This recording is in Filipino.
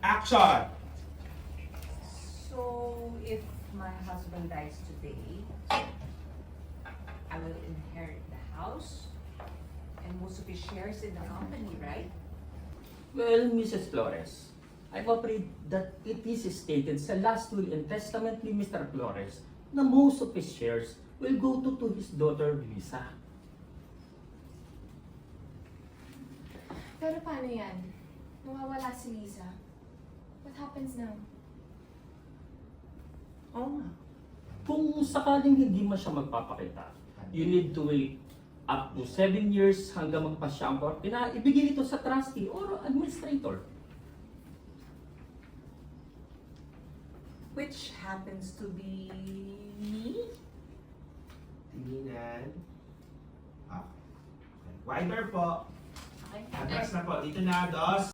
Action! So, if my husband dies today, I will inherit the house and most of his shares in the company, right? Well, Mrs. Flores, I'm afraid that it is stated sa last will and testament ni Mr. Flores na most of his shares will go to his daughter, Lisa. Pero paano yan? Nawawala si Lisa. What happens now? Oo nga. Kung sakaling hindi man siya magpapakita, you need to wait up to 7 years hanggang magpasya ang korte na ibigay ito sa trustee or administrator. Which happens to be me. Tinginan. Okay. Wider po. Okay. Atras na po. Dito na, dos.